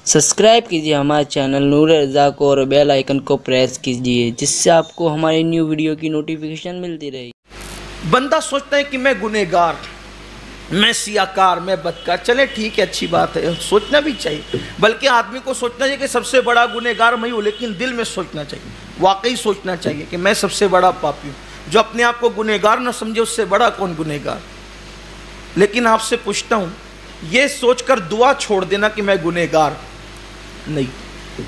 Subscribe کیجیے ہمارے channel نور رضا کو اور بیل آئیکن کو پریس کیجیے جس سے آپ کو ہماری نیو ویڈیو کی نوٹیفیکیشن ملتی رہے۔ بندہ سوچتا ہے کہ میں گنہگار، میں سیاکار، میں بدکار، چلے ٹھیک ہے، اچھی بات ہے، سوچنا بھی چاہیے، بلکہ آدمی کو سوچنا چاہیے کہ سب سے بڑا گنہگار میں ہوں، لیکن دل میں سوچنا چاہیے، واقعی سوچنا چاہیے کہ میں سب سے بڑا پاپی ہوں۔ جو اپنے آپ کو گنہگار نہ سمجھے اس سے بڑا کون گنہگار۔ لیکن آپ سے پوچھتا ہوں، یہ سوچ کر دعا چھوڑ دینا کہ میں گنہگار نہیں،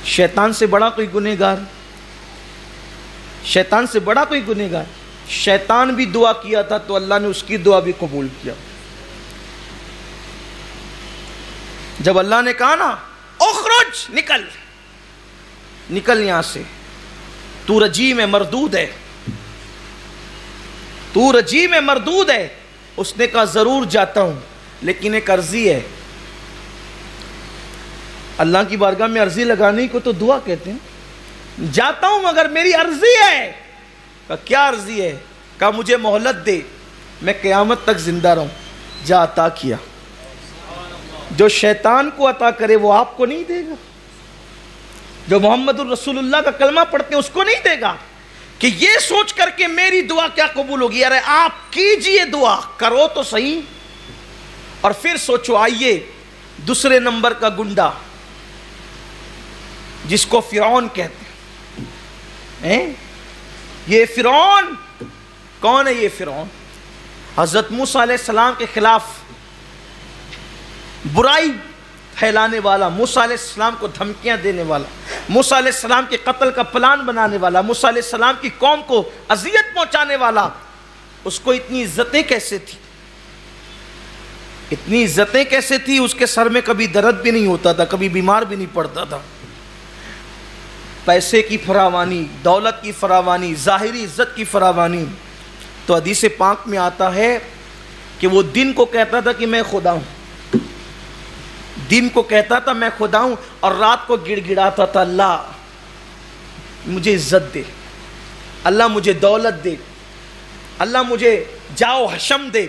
شیطان سے بڑا کوئی گنہگار؟ شیطان سے بڑا کوئی گنہگار؟ شیطان بھی دعا کیا تھا تو اللہ نے اس کی دعا بھی قبول کیا۔ جب اللہ نے کہا نا اخرج، نکل نکل یہاں سے، تو رجیم ہے، مردود ہے، تو رجیم ہے، مردود ہے، اس نے کہا ضرور جاتا ہوں لیکن ایک عرضی ہے۔ اللہ کی بارگاہ میں عرضی لگانے کو تو دعا کہتے ہیں۔ جاتا ہوں مگر میری عرضی ہے۔ کہا کیا عرضی ہے؟ کہا مجھے مہلت دے، میں قیامت تک زندہ رہوں۔ جا عطا کیا۔ جو شیطان کو عطا کرے وہ آپ کو نہیں دے گا؟ جو محمد الرسول اللہ کا کلمہ پڑھتے ہیں اس کو نہیں دے گا؟ کہ یہ سوچ کر کے میری دعا کیا قبول ہوگی؟ ارے آپ کیجئے دعا، کرو تو صحیح، اور پھر سوچو۔ آئیے دوسرے نمبر کا گنڈا جس کو فرعون کہتے ہیں۔ یہ فرعون کون ہے؟ یہ فرعون حضرت موسیٰ علیہ السلام کے خلاف برائی پھیلانے والا، موسیٰ علیہ السلام کو دھمکیاں دینے والا، موسیٰ علیہ السلام کے قتل کا پلان بنانے والا، موسیٰ علیہ السلام کی قوم کو اذیت پہنچانے والا۔ اس کو اتنی عزتیں کیسے تھی؟ اتنی عزتیں کیسے تھی؟ اس کے سر میں کبھی درد بھی نہیں ہوتا تھا، کبھی بیمار بھی نہیں پڑتا تھا۔ پیسے کی فراوانی، دولت کی فراوانی، ظاہری عزت کی فراوانی۔ تو حدیث پاک میں آتا ہے کہ وہ دن کو کہتا تھا کہ میں خدا ہوں، دن کو کہتا تھا میں خدا ہوں، اور رات کو گڑ گڑاتا تھا اللہ مجھے عزت دے، اللہ مجھے دولت دے، اللہ مجھے جاؤ حشم دے۔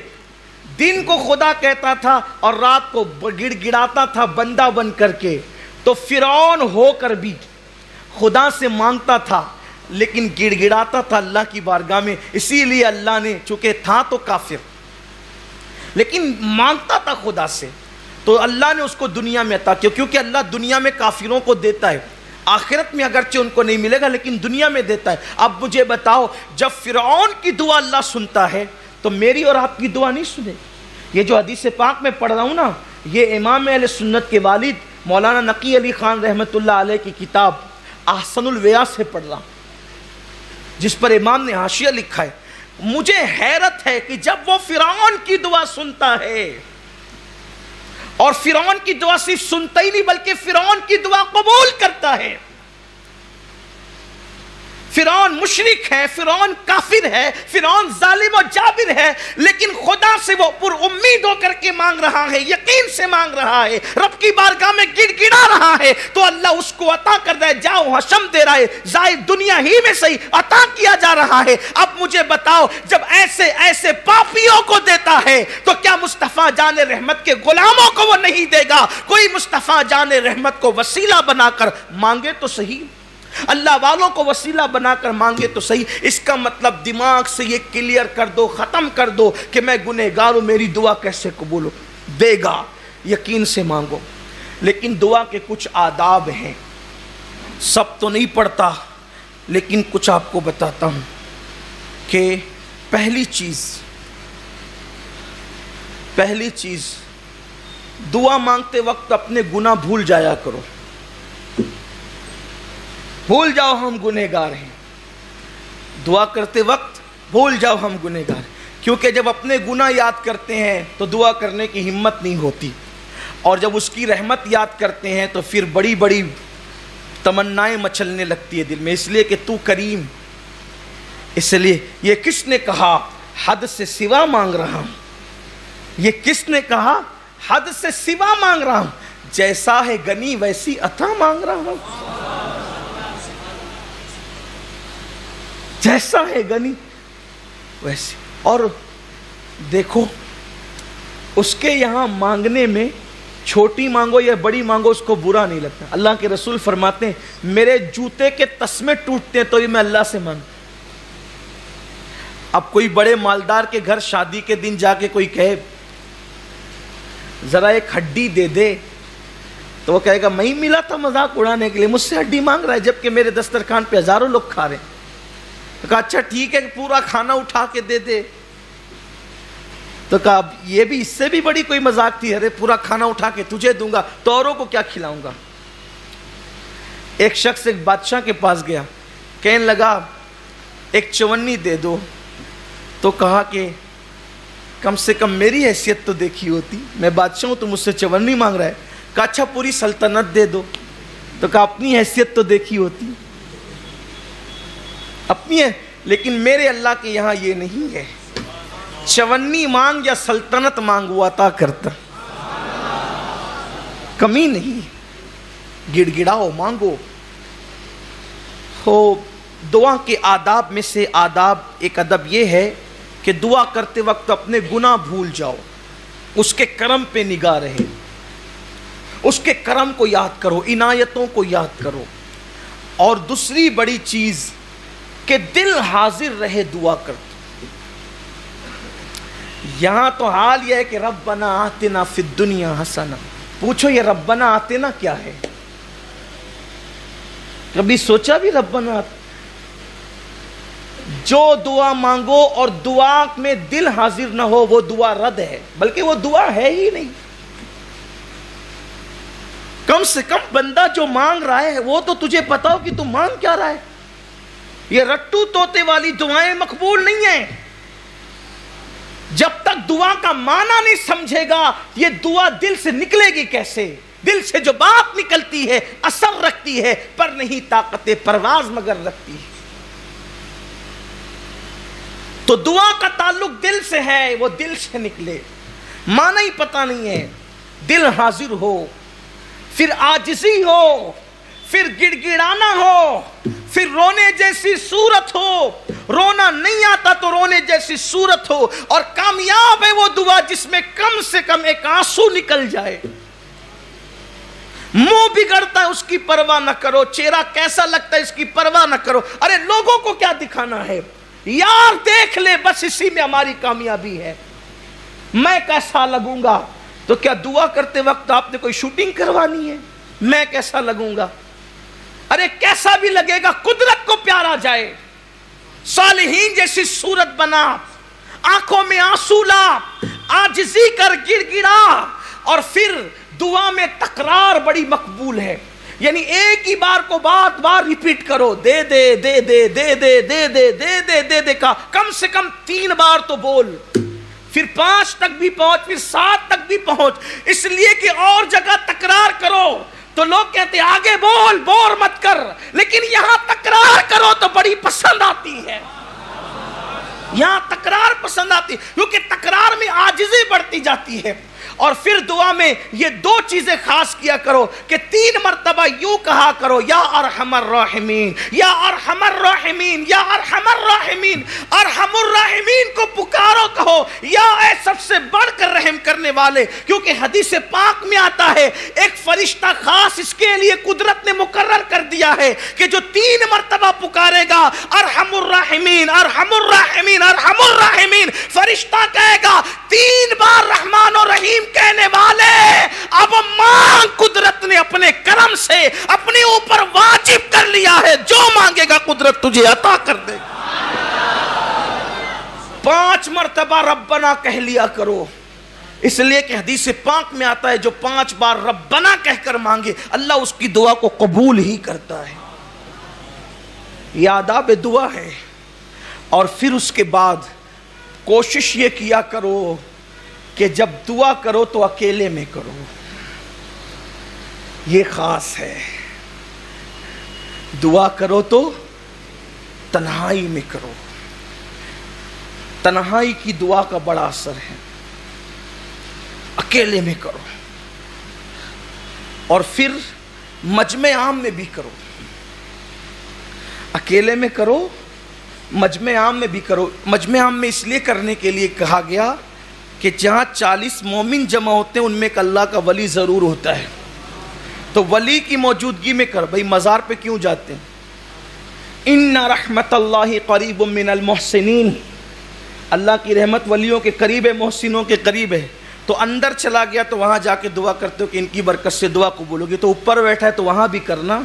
دن کو خدا کہتا تھا اور رات کو گڑ گڑاتا تھا بندہ بن کر کے۔ تو فرعون ہو کر بھی خدا سے مانگتا تھا لیکن گڑ گڑاتا تھا اللہ کی بارگاہ میں۔ اسی لیے اللہ نے، چونکہ تھا تو کافر لیکن مانگتا تھا خدا سے، تو اللہ نے اس کو دنیا میں عطا کیا، کیونکہ اللہ دنیا میں کافروں کو دیتا ہے، آخرت میں اگرچہ ان کو نہیں ملے گا لیکن دنیا میں دیتا ہے۔ اب مجھے بتاؤ، جب فرعون کی دعا اللہ سنتا ہے تو میری اور آپ کی دعا نہیں سنے؟ یہ جو حدیث پاک میں پڑھ رہا ہوں نا، یہ امام اہل سنت کے والد مولانا نقی علی خان رحمۃ اللہ علیہ کی کتاب احسن الویاء سے پڑھ رہا ہوں، جس پر امام نے حاشیہ لکھا ہے۔ مجھے حیرت ہے کہ جب وہ فرعون کی دعا سنتا ہے، اور فرعون کی دعا صرف سنتا ہی نہیں بلکہ فرعون کی دعا قبول کرتا ہے۔ فرعون مشرک ہے، فرعون کافر ہے، فرعون ظالم و جابر ہے، لیکن خدا سے وہ پر امید ہو کر کے مانگ رہا ہے، یقین سے مانگ رہا ہے، رب کی بارگاہ میں گڑ گڑا رہا ہے، تو اللہ اس کو عطا کر رہا ہے، جاؤ حشم دے رہا ہے، ظاہر دنیا ہی میں صحیح عطا کیا جا رہا ہے۔ اب مجھے بتاؤ، جب ایسے ایسے پاپیوں کو دیتا ہے تو کیا مصطفیٰ جان رحمت کے غلاموں کو وہ نہیں دے گا؟ کوئی مصطفیٰ جان رحمت کو وسیلہ بنا کر مانگے تو صحیح، اللہ والوں کو وسیلہ بنا کر مانگے تو صحیح۔ اس کا مطلب دماغ سے یہ کلیئر کر دو، ختم کر دو کہ میں گنہگار ہوں، میری دعا کیسے قبول ہو؟ دے گا، یقین سے مانگو۔ لیکن دعا کے کچھ آداب ہیں، سب تو نہیں پڑھتا لیکن کچھ آپ کو بتاتا ہوں کہ پہلی چیز دعا مانگتے وقت اپنے گناہ بھول جایا کرو۔ بھول جاؤ ہم گنہگار ہیں، دعا کرتے وقت بھول جاؤ ہم گنہگار ہیں، کیونکہ جب اپنے گناہ یاد کرتے ہیں تو دعا کرنے کی ہمت نہیں ہوتی، اور جب اس کی رحمت یاد کرتے ہیں تو پھر بڑی بڑی تمنائیں مچلنے لگتی ہے دل میں، اس لیے کہ تو کریم۔ اس لیے یہ کس نے کہا حد سے سوا مانگ رہا ہوں؟ یہ کس نے کہا حد سے سوا مانگ رہا ہوں؟ جیسا ہے گنی ویسی عطا مانگ رہا ہوں، جیسا ہے گنی ویسی۔ اور دیکھو اس کے یہاں مانگنے میں چھوٹی مانگو یا بڑی مانگو اس کو برا نہیں لگتا. اللہ کے رسول فرماتے ہیں میرے جوتے کے تسمے ٹوٹتے ہیں تو یہ میں اللہ سے مانگتا. اب کوئی بڑے مالدار کے گھر شادی کے دن جا کے کوئی کہے ذرا ایک ہڈی دے دے, تو وہ کہے گا میں ہی ملا تھا مذاق اڑانے کے لیے, مجھ سے ہڈی مانگ رہا ہے جبکہ میرے دسترخوان پہ ہزاروں لوگ کھا رہے ہیں. تو کہا اچھا ٹھیک ہے پورا کھانا اٹھا کے دے دے. تو کہا یہ بھی اس سے بھی بڑی کوئی مذاق تھی, ارے پورا کھانا اٹھا کے تجھے دوں گا تو اوروں کو کیا کھلاؤں گا. ایک شخص ایک بادشاہ کے پاس گیا, کہنے لگا ایک چونی دے دو. تو کہا کہ کم سے کم میری حیثیت تو دیکھی ہوتی, میں بادشاہ ہوں تو مجھ سے چونی مانگ رہا ہے. کہا اچھا پوری سلطنت دے دو. تو کہا اپنی حیثیت تو دیکھی ہوتی, اپنی ہے, لیکن میرے اللہ کے یہاں یہ نہیں ہے, چونی مانگ یا سلطنت مانگ وہ عطا کرتا, کمی نہیں. گڑ گڑاؤ مانگو. ہو دعا کے آداب میں سے آداب ایک ادب یہ ہے کہ دعا کرتے وقت اپنے گناہ بھول جاؤ, اس کے کرم پہ نگاہ رہے, اس کے کرم کو یاد کرو, عنایتوں کو یاد کرو. اور دوسری بڑی چیز کہ دل حاضر رہے دعا کرتے. یہاں تو حال یہ ہے کہ ربنا آتنا فی الدنیا حسنہ. پوچھو یہ ربنا آتنا کیا ہے؟ کبھی سوچا بھی ربنا آتنا؟ جو دعا مانگو اور دعا میں دل حاضر نہ ہو وہ دعا رد ہے, بلکہ وہ دعا ہے ہی نہیں. کم سے کم بندہ جو مانگ رہا ہے وہ تو تجھے پتا ہو کہ تم مانگ کیا رہا ہے. یہ رٹو توتے والی دعائیں مقبول نہیں ہیں. جب تک دعا کا معنی نہیں سمجھے گا یہ دعا دل سے نکلے گی کیسے؟ دل سے جو بات نکلتی ہے اثر رکھتی ہے, پر نہیں طاقت پرواز مگر رکھتی ہے. تو دعا کا تعلق دل سے ہے, وہ دل سے نکلے. معنی ہی پتہ نہیں ہے, دل حاضر ہو, پھر عاجزی ہو, پھر گڑ گڑانا ہو, پھر رونے جیسی صورت ہو. رونا نہیں آتا تو رونے جیسی صورت ہو. اور کامیاب ہے وہ دعا جس میں کم سے کم ایک آنسو نکل جائے. منہ بگڑتا ہے اس کی پرواہ نہ کرو, چہرہ کیسا لگتا ہے اس کی پرواہ نہ کرو. ارے لوگوں کو کیا دکھانا ہے, یار دیکھ لے, بس اسی میں ہماری کامیابی ہے. میں کیسا لگوں گا؟ تو کیا دعا کرتے وقت آپ نے کوئی شوٹنگ کروانی ہے؟ میں کیسا لگوں گا؟ ارے کیسا بھی لگے گا, قدرت کو پیارا جائے. صالحین جیسی صورت بنا, آنکھوں میں آنسو لا, عاجزی کر, گڑ گڑا. اور پھر دعا میں تکرار بڑی مقبول ہے, یعنی ایک ہی بار کو بار بار ریپیٹ کرو. دے دے دے دے دے دے دے دے دے دے دے دے کا کم سے کم 3 بار تو بول, پھر 5 تک بھی پہنچ, پھر 7 تک بھی پہنچ. اس لیے کہ اور جگہ تکرار کرو تو لوگ کہتے ہیں آگے بول, بور مت کر, لیکن یہاں تکرار کرو تو بڑی پسند آتی ہے. یہاں تکرار پسند آتی ہے کیونکہ تکرار میں عاجزی بڑھتی جاتی ہے. اور پھر دعا میں یہ 2 چیزیں خاص کیا کرو کہ 3 مرتبہ یوں کہا کرو, یا ارحم الراحمین, یا ارحم الراحمین, یا ارحم الراحمین. ارحم الراحمین کو پکارو, کہو یا اے سب سے بڑھ کر رحم کرنے والے. کیونکہ حدیث پاک میں آتا ہے ایک فرشتہ خاص اس کے لیے قدرت نے مقرر کر دیا ہے کہ جو 3 مرتبہ پکارے گا ارحم الراحمین, ارحم الراحمین, ارحم الراحمین, فرشتہ کہے گا 3 بار رحمان و رحیم کہنے والے اب مانگ. قدرت نے اپنے کرم سے اپنے اوپر واجب کر لیا ہے, جو مانگے گا قدرت تجھے عطا کر دے گا. 5 مرتبہ ربنا کہہ لیا کرو, اس لیے کہ حدیث پاک میں آتا ہے جو 5 بار ربنا کہہ کر مانگے اللہ اس کی دعا کو قبول ہی کرتا ہے. یہ آداب دعا ہے. اور پھر اس کے بعد کوشش یہ کیا کرو کہ جب دعا کرو تو اکیلے میں کرو. یہ خاص ہے. دعا کرو تو تنہائی میں کرو. تنہائی کی دعا کا بڑا اثر ہے. اکیلے میں کرو. اور پھر مجمع عام میں بھی کرو. اکیلے میں کرو, مجمع عام میں بھی کرو. مجمع عام میں اس لیے کرنے کے لیے کہا گیا کہ جہاں 40 مومن جمع ہوتے ہیں ان میں ایک اللہ کا ولی ضرور ہوتا ہے. تو ولی کی موجودگی میں کر. بھائی مزار پہ کیوں جاتے ہیں؟ ان رحمت اللہ قریب من المحسنین، اللہ کی رحمت ولیوں کے قریب ہے، محسنوں کے قریب ہے. تو اندر چلا گیا تو وہاں جا کے دعا کرتے ہو کہ ان کی برکت سے دعا قبول ہوگی. تو اوپر بیٹھا ہے تو وہاں بھی کرنا.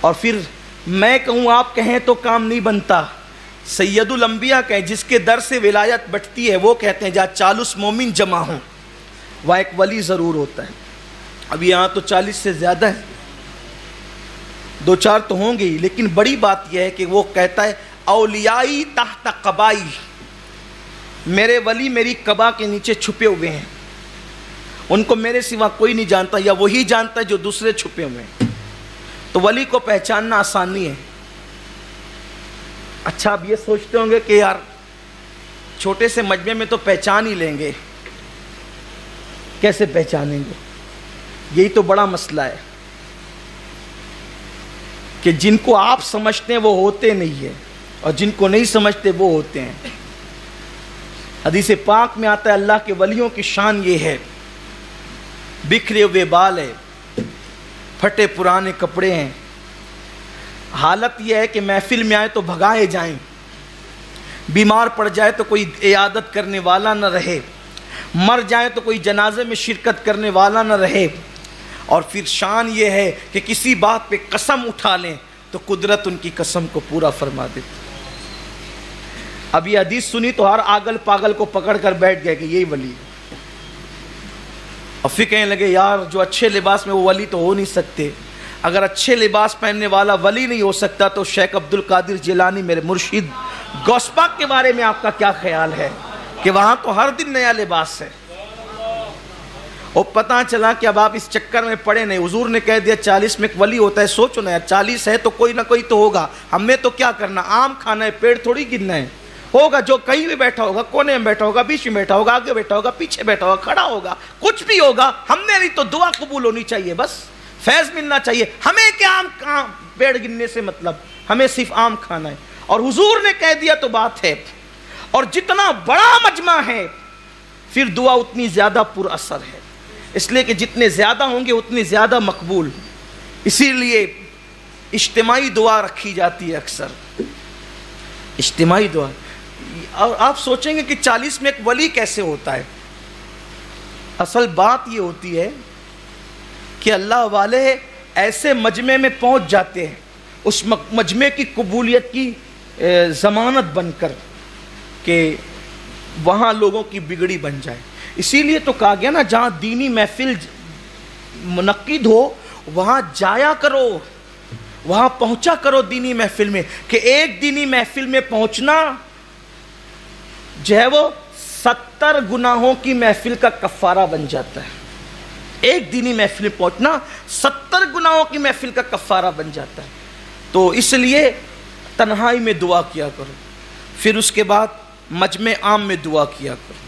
اور پھر میں کہوں آپ کہیں تو کام نہیں بنتا. سید الانبیاء کہیں جس کے در سے ولایت بٹتی ہے، وہ کہتے ہیں جہاں 40 مومن جمع ہوں وہاں ایک ولی ضرور ہوتا ہے. اب یہاں تو 40 سے زیادہ ہے، 2-4 تو ہوں گے ہی، لیکن بڑی بات یہ ہے کہ وہ کہتا ہے اولیائی تحت قبائی، میرے ولی میری قبا کے نیچے چھپے ہوئے ہیں، ان کو میرے سوا کوئی نہیں جانتا، یا وہی جانتا ہے جو دوسرے چھپے ہوئے ہیں. تو ولی کو پہچاننا آسان نہیں ہے. اچھا اب یہ سوچتے ہوں گے کہ یار چھوٹے سے مجمع میں تو پہچان ہی لیں گے، کیسے پہچانیں گے؟ یہی تو بڑا مسئلہ ہے کہ جن کو آپ سمجھتے ہیں وہ ہوتے نہیں ہیں، اور جن کو نہیں سمجھتے وہ ہوتے ہیں. حدیث پاک میں آتا ہے اللہ کے ولیوں کی شان یہ ہے، بکھرے ہوئے بال ہے، پھٹے پرانے کپڑے ہیں، حالت یہ ہے کہ محفل میں آئے تو بھگائے جائیں، بیمار پڑ جائے تو کوئی عیادت کرنے والا نہ رہے، مر جائے تو کوئی جنازے میں شرکت کرنے والا نہ رہے. اور پھر شان یہ ہے کہ کسی بات پہ قسم اٹھا لیں تو قدرت ان کی قسم کو پورا فرما دیتی. اب یہ حدیث سنی تو ہر آگل پاگل کو پکڑ کر بیٹھ گئے کہ یہی ولی ہے. اور پھر کہنے لگے یار جو اچھے لباس میں وہ ولی تو ہو نہیں سکتے. اگر اچھے لباس پہننے والا ولی نہیں ہو سکتا تو شیخ عبد القادر جیلانی میرے مرشد غوث پاک کے بارے میں آپ کا کیا خیال ہے کہ وہاں تو ہر دن نیا لباس ہے. اور پتہ چلا کہ اب آپ اس چکر میں پڑے نہیں. حضور نے کہہ دیا 40 میں ایک ولی ہوتا ہے. سوچو نا یار 40 ہے تو کوئی نہ کوئی تو ہوگا. ہمیں تو کیا کرنا، آم کھانا ہے، پیڑ تھوڑی گرنا ہے. ہوگا جو کہیں بھی بیٹھا ہوگا، کونے میں بیٹھا ہوگا، بیچ میں بیٹھا ہوگا، آگے بیٹھا ہوگا، پیچھے بیٹھا ہوگا، کھڑا ہوگا، کچھ بھی ہوگا. ہم نے نہیں تو دعا قبول ہونی چاہیے، بس فیض ملنا چاہیے. ہمیں کیا آم پیڑ گرنے سے مطلب، ہمیں صرف آم کھانا ہے. اور حضور نے کہہ دیا تو بات ہے. اور جتنا بڑا مجمع ہے پھر دعا اتنی زیادہ پر اثر ہے، اس لیے کہ جتنے زیادہ ہوں گے اتنی زیادہ مقبول. اسی لیے اجتماعی دعا رکھی جاتی ہے اکثر، اجتماعی دعا. اور آپ سوچیں گے کہ 40 میں ایک ولی کیسے ہوتا ہے. اصل بات یہ ہوتی ہے کہ اللہ والے ایسے مجمع میں پہنچ جاتے ہیں اس مجمع کی قبولیت کی ضمانت بن کر کہ وہاں لوگوں کی بگڑی بن جائے. اسی لیے تو کہا گیا نا جہاں دینی محفل منعقد ہو وہاں جایا کرو، وہاں پہنچا کرو دینی محفل میں. کہ ایک دینی محفل میں پہنچنا جو ہے وہ 70 گناہوں کی محفل کا کفارہ بن جاتا ہے. ایک دینی محفل میں پہنچنا 70 گناہوں کی محفل کا کفارہ بن جاتا ہے. تو اس لیے تنہائی میں دعا کیا کرو، پھر اس کے بعد مجمع عام میں دعا کیا کرو.